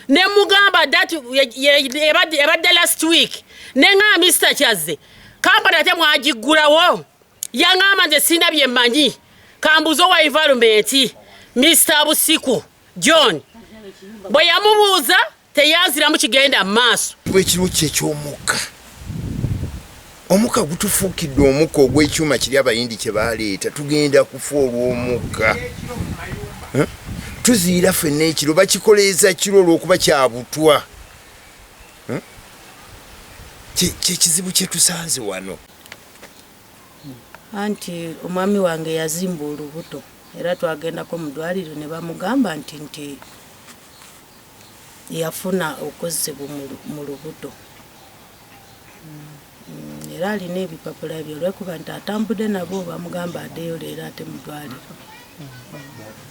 ne mugamba that ebadde last week ne nga Mr. Kyazze kampani ate mwagigulawo yangamba nze sina bye mmanyi kambuzo wa environment Mr. Busiku John bwe yamubuuza teyanziramu kigenda maaso bwekiro ky'omukka omukka gutufuukidde omukka ogw'ekyuma kiri abayindi kye baleeta tugenda kufa olw'omukka tuziira ffenna ekiro bakikoleeza kiro olw'okuba kyabutwa kyekizibu kye tusanze wano anti omwami wange yazimba olubuto era twagendako mu ddwaliro ne bamugamba nti yafuna okozesebwa mu lubuto era alina ebipapula ebyo olwekuba nti atambudde nabo bamugamba addeyo leero ate mu ddwaliro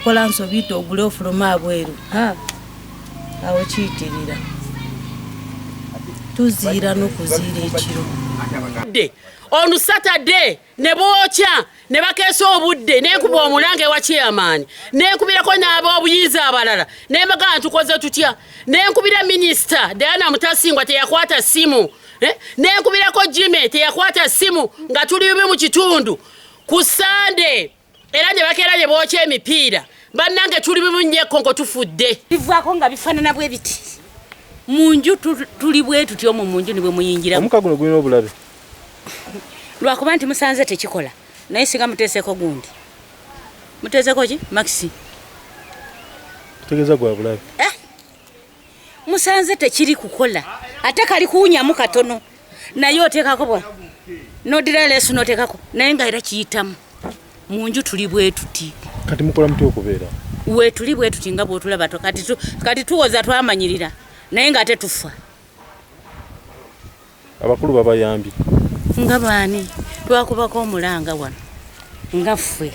kola nsobiyita ogule ofuluma abweru awo kiyitirira tuziira n'okuziira ekiro onu Saturday ne bookya ne bakeesa obudde nekuba omulange wa chairman nekubirako n'ab'obuyiza abalala nemagana tukoze tutya nenkubira Minister Diana Mutasingwa teyakwata simu nenkubirako Jimmy teyakwata simu nga tuli bubi mu kitundu ku Sunday era ne bakeera ne bookya emipiira bannange tuli bubi nnyo Nkonko tufudde bivaako nga bifaanana bwe biti munju tuli bwe tutyo mu munju nibwe muyingira omukka guno gulina obulabe lwakuba nti musanze tekikola naye singa muteeseko gundi muteeseko ki maxi tutegeeza gwa bulabe musanze tekiri kukola ate kali kuwunyamu katono naye oteekako bwa nodira leesu noteekako naye nga era kiyitamu munju tuli bwe tuti kati mukola mutya okubeera we tuli bwe tuti nga bw'otulaba kati tuwoza twamanyirira naye nga ate tufa abakulu babayambye nga baani twakubako omulanga wano nga ffe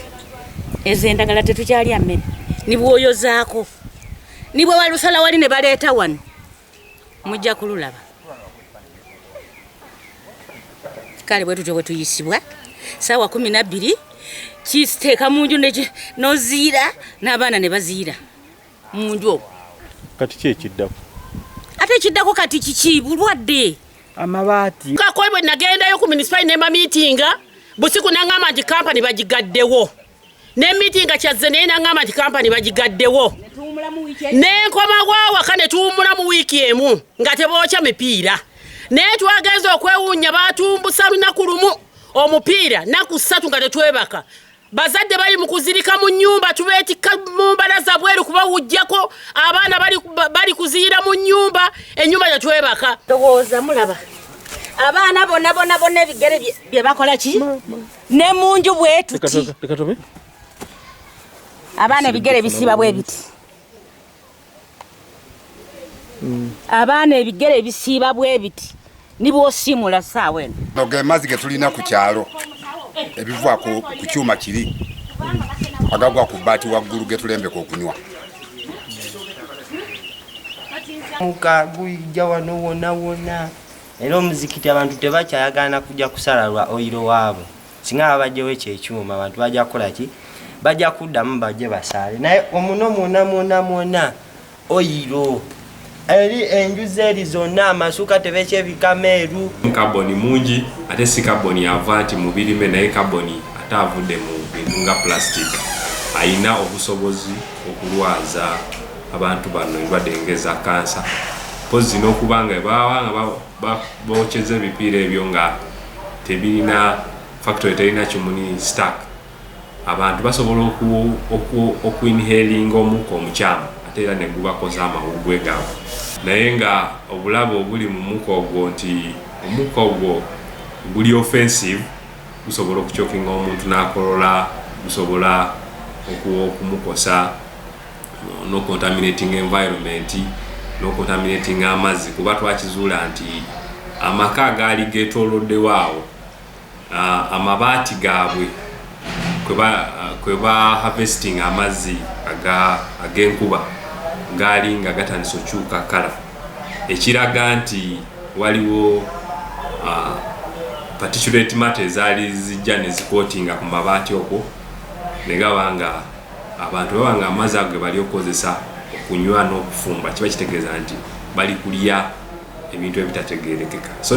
ezo endagala tetukyalya mmere nibwoyozaako nibwe walusala wali ne baleeta wano mujja kululaba kale bwe tutyo bwe tuyisibwa saawa 12 kisiteeka munju noziira n'abaana ne baziira munju ogwo kati kyekiddako ate ekiddako kati kiki bulwadde amabaati kakoibwe nagendayo ku Minisipaali ne meetinga Busiku nangamba nti kampani bagigaddewo ne meetinga Kyazze naye nangamba nti kampani bagigaddewo nenkoma wawaka ne tuwumula mu wiiki emu nga tebookya mipiira naye twagenza okwewuunya batumbusa lunaku lumu omupiira naku 3 nga tetwebaka bazadde bali mu kuzirika mu nyumba tubeetika mu mbalaza bweru kubawujjako abaana bali kuziira mu nyumba ennyumba tetwebaka ndowooza mulaba abaana bonna ebigere bye bakola ki ne munju bwe tuti abaana ebigere bisiba bwe biti abaana ebigere bisiba bwe biti nibwosimula saawa eno noge mazzi ge tulina ku kyalo ebiva ku kyuma kiri agagwa ku bbaati waggulu ge tulembeka okunywa muka guyijja wano wona era omuzikiti abantu tebakyayagana kujja kusala lwa oyiro waabwe singa babajjewo ekyekyuma abantu bajja kukola ki bajja kuddamu bajje basaale naye omuno mwona oyiro eri enjuzi eri zonna amasuka tebekyebika meeru kaboni mungi ate si kaboni ava nti mu birime naye kaboni ate avudde mu bintu nga plastic ayina obusobozi okulwaza abantu bano ebadde ngeza kansa pozi n'okubanga bawanga bokyeza ebipiira ebyo nga tebirina factory terina kimuni stack abantu basobola okuinhalinga omukka omukyamu ate era ne gubakoza amawugwe gaabwe naye nga obulabe obuli mu mukka ogwo nti omukka ogwo guli offensive gusobola okuchokinga omuntu n'akolola gusobola okumukosa no contaminating environment no contaminating amazzi kuba twakizuula nti amaka gaali getoloddewo amabaati gaabwe kweba harvesting amazzi ag'enkuba gaali nga gatandise okyuka kala ekiraga nti waliwo particulate matter ezaali zijja ne zikotinga ku mabaati okwo ne gabanga abantu babanga amazzi ago ge bali okukozesa kunywa n'okufumba kiba kitegeeza nti bali kulya ebintu ebitategeerekeka. So